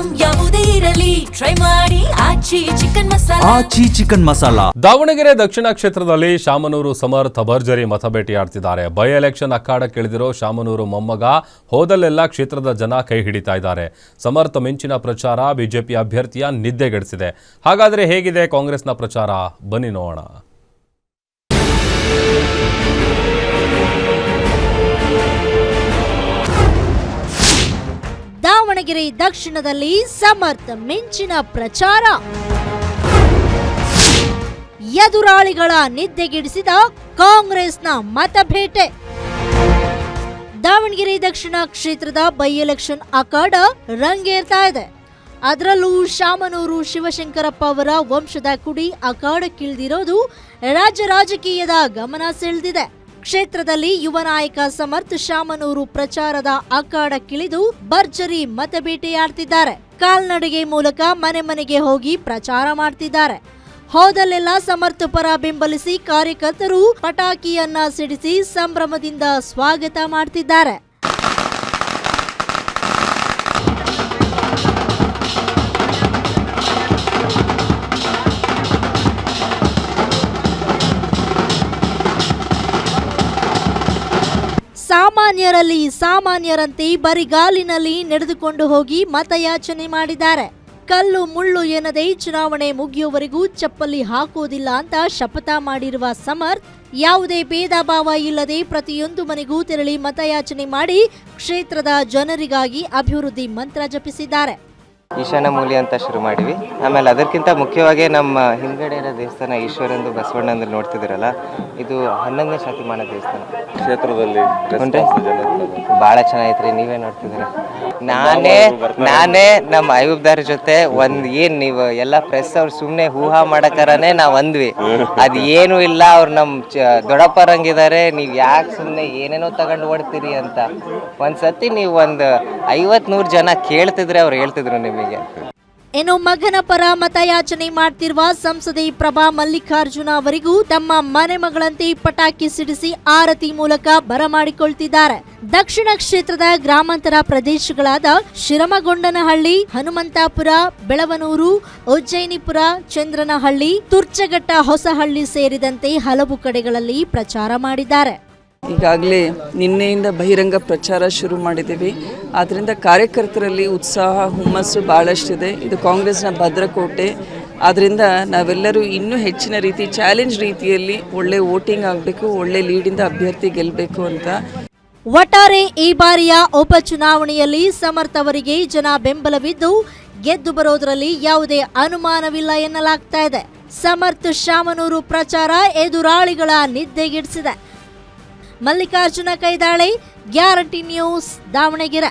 Item ಯಾವುದೇ ಇರಲಿ try ಮಾಡಿ ಆಚಿ ಚಿಕನ್ ಮಸಾಲಾ. ದಾವಣಗೆರೆ ದಕ್ಷಿಣ ಕ್ಷೇತ್ರದಲ್ಲಿ ಶಾಮನೂರು ಸಮರ್ಥ ಭರ್ಜರಿ ಮತ ಭೇಟಿಯಾಡ್ತಿದ್ದಾರೆ. ಬೈ ಎಲೆಕ್ಷನ್ ಅಖಾಡಕ್ಕಿಳಿದಿರೋ ಶಾಮನೂರು ಮೊಮ್ಮಗ ಹೋದಲ್ಲೆಲ್ಲ ಕ್ಷೇತ್ರದ ಜನ ಕೈ ಹಿಡಿತಾ ಇದ್ದಾರೆ. ಸಮರ್ಥ ಮಿಂಚಿನ ಪ್ರಚಾರ ಬಿಜೆಪಿ ಅಭ್ಯರ್ಥಿಯ ನಿದ್ದೆಗೆಡಿಸಿದೆ. ಹಾಗಾದ್ರೆ ಹೇಗಿದೆ ಕಾಂಗ್ರೆಸ್ನ ಪ್ರಚಾರ? ಬನ್ನಿ ನೋಡೋಣ. ದಾವಣಗೆರೆ ದಕ್ಷಿಣದಲ್ಲಿ ಸಮರ್ಥ ಮಿಂಚಿನ ಪ್ರಚಾರ, ಎದುರಾಳಿಗಳ ನಿದ್ದೆಗೆಡಿಸಿದ ಕಾಂಗ್ರೆಸ್ನ ಮತಬೇಟೆ. ದಾವಣಗೆರೆ ದಕ್ಷಿಣ ಕ್ಷೇತ್ರದ ಬೈ ಎಲೆಕ್ಷನ್ ಅಖಾಡ ರಂಗೇರ್ತಾ ಇದೆ. ಅದರಲ್ಲೂ ಶಾಮನೂರು ಶಿವಶಂಕರಪ್ಪ ಅವರ ವಂಶದ ಕುಡಿ ಅಖಾಡಕ್ಕಿಳಿದಿರೋದು ರಾಜ್ಯ ರಾಜಕೀಯದ ಗಮನ ಸೆಳೆದಿದೆ. ಕ್ಷೇತ್ರದಲ್ಲಿ ಯುವ ನಾಯಕ ಸಮರ್ಥ ಶಾಮನೂರು ಪ್ರಚಾರದ ಅಖಾಡಕ್ಕಿಳಿದು ಭರ್ಜರಿ ಮತಬೇಟೆಯಾಡ್ತಿದ್ದಾರೆ. ಕಾಲ್ನಡಿಗೆ ಮೂಲಕ ಮನೆ ಮನೆಗೆ ಹೋಗಿ ಪ್ರಚಾರ ಮಾಡ್ತಿದ್ದಾರೆ. ಹೋದಲ್ಲೆಲ್ಲ ಸಮರ್ಥ ಪರ ಬೆಂಬಲಿಸಿ ಕಾರ್ಯಕರ್ತರು ಪಟಾಕಿಯನ್ನ ಸಿಡಿಸಿ ಸಂಭ್ರಮದಿಂದ ಸ್ವಾಗತ ಮಾಡ್ತಿದ್ದಾರೆ. ಸಾಮಾನ್ಯರಲ್ಲಿ ಸಾಮಾನ್ಯರಂತೆ ಬರಿಗಾಲಿನಲ್ಲಿ ನಡೆದುಕೊಂಡು ಹೋಗಿ ಮತಯಾಚನೆ ಮಾಡಿದ್ದಾರೆ. ಕಲ್ಲು ಮುಳ್ಳು ಎನ್ನದೇ ಚುನಾವಣೆ ಮುಗಿಯುವವರೆಗೂ ಚಪ್ಪಲಿ ಹಾಕುವುದಿಲ್ಲ ಅಂತ ಶಪಥ ಮಾಡಿರುವ ಸಮರ್ಥ ಯಾವುದೇ ಭೇದ ಭಾವ ಇಲ್ಲದೆ ಪ್ರತಿಯೊಂದು ಮನೆಗೂ ತೆರಳಿ ಮತಯಾಚನೆ ಮಾಡಿ ಕ್ಷೇತ್ರದ ಜನರಿಗಾಗಿ ಅಭಿವೃದ್ಧಿ ಮಂತ್ರ ಜಪಿಸಿದ್ದಾರೆ. ಈಶಾನ ಮೂಲಿ ಅಂತ ಶುರು ಮಾಡಿವಿ. ಆಮೇಲೆ ಅದಕ್ಕಿಂತ ಮುಖ್ಯವಾಗಿ ನಮ್ಮ ಹಿಂದ್ಗಡೆ ಇರೋ ದೇವಸ್ಥಾನ ಈಶ್ವರಂದು ಬಸವಣ್ಣಂದು ನೋಡ್ತಿದ್ದೀರಲ್ಲ, ಇದು 11ನೇ ಶತಮಾನ ದೇವಸ್ಥಾನ. ಕ್ಷೇತ್ರದಲ್ಲಿ ಭಾಳ ಚೆನ್ನಾಗೈತ್ರಿ. ನೀವೇ ನೋಡ್ತಿದ್ದೀರ. ನಾನೇ ನಮ್ಮ ಆಯುಬ್ದಾರ ಜೊತೆ ಏನ್ ನೀವು ಎಲ್ಲ ಪ್ರೆಸ್ ಅವ್ರು ಸುಮ್ಮನೆ ಹೂಹಾ ಮಾಡಕರನೇ ನಾವು ಅಂದ್ವಿ. ಅದು ಏನು ಇಲ್ಲ, ಅವ್ರು ನಮ್ಮ ದೊಡ್ಡಪ್ಪರಂಗಿದ್ದಾರೆ, ನೀವು ಯಾಕೆ ಸುಮ್ಮನೆ ಏನೇನೋ ತಗೊಂಡು ಓಡ್ತೀರಿ ಅಂತ. ಒಂದ್ಸತಿ ನೀವು ಒಂದು 50-100 ಜನ ಕೇಳ್ತಿದ್ರೆ ಅವ್ರು ಹೇಳ್ತಿದ್ರು ನಿಮಗೆ. ಇನ್ನು ಮಗನ ಪರ ಮತಯಾಚನೆ ಮಾಡ್ತಿರುವ ಸಂಸದೆ ಪ್ರಭಾ ಮಲ್ಲಿಕಾರ್ಜುನ ಅವರಿಗೂ ತಮ್ಮ ಮನೆ ಮಗಳಂತೆ ಪಟಾಕಿ ಸಿಡಿಸಿ ಆರತಿ ಮೂಲಕ ಬರಮಾಡಿಕೊಳ್ತಿದ್ದಾರೆ. ದಕ್ಷಿಣ ಕ್ಷೇತ್ರದ ಗ್ರಾಮಾಂತರ ಪ್ರದೇಶಗಳಾದ ಶಿರಮಗೊಂಡನಹಳ್ಳಿ, ಹನುಮಂತಾಪುರ, ಬೆಳವನೂರು, ಉಜ್ಜಯಿನಿಪುರ, ಚಂದ್ರನಹಳ್ಳಿ, ತುರ್ಚಘಟ್ಟ, ಹೊಸಹಳ್ಳಿ ಸೇರಿದಂತೆ ಹಲವು ಕಡೆಗಳಲ್ಲಿ ಪ್ರಚಾರ ಮಾಡಿದ್ದಾರೆ. ಈಗಾಗಲೇ ನಿನ್ನೆಯಿಂದ ಬಹಿರಂಗ ಪ್ರಚಾರ ಶುರು ಮಾಡಿದ್ದೀವಿ. ಆದ್ದರಿಂದ ಕಾರ್ಯಕರ್ತರಲ್ಲಿ ಉತ್ಸಾಹ, ಹುಮ್ಮಸ್ಸು ಭಾಳಷ್ಟಿದೆ. ಇದು ಕಾಂಗ್ರೆಸ್ನ ಭದ್ರಕೋಟೆ. ಆದ್ದರಿಂದ ನಾವೆಲ್ಲರೂ ಇನ್ನೂ ಹೆಚ್ಚಿನ ರೀತಿ ಚಾಲೆಂಜ್ ರೀತಿಯಲ್ಲಿ ಒಳ್ಳೆ ವೋಟಿಂಗ್ ಆಗಬೇಕು, ಒಳ್ಳೆ ಲೀಡಿಂದ ಅಭ್ಯರ್ಥಿ ಗೆಲ್ಲಬೇಕು ಅಂತ. ಒಟ್ಟಾರೆ ಈ ಬಾರಿಯ ಉಪಚುನಾವಣೆಯಲ್ಲಿ ಸಮರ್ಥ ಅವರಿಗೆ ಜನ ಬೆಂಬಲವಿದ್ದು ಗೆದ್ದು ಬರೋದರಲ್ಲಿ ಯಾವುದೇ ಅನುಮಾನವಿಲ್ಲ ಎನ್ನಲಾಗ್ತಾ ಇದೆ. ಸಮರ್ಥ ಶಾಮನೂರು ಪ್ರಚಾರ ಎದುರಾಳಿಗಳ ನಿದ್ದೆಗೆಡಿಸಿದೆ. Mallikarjuna Kaidale, guarantee news, Davanagere.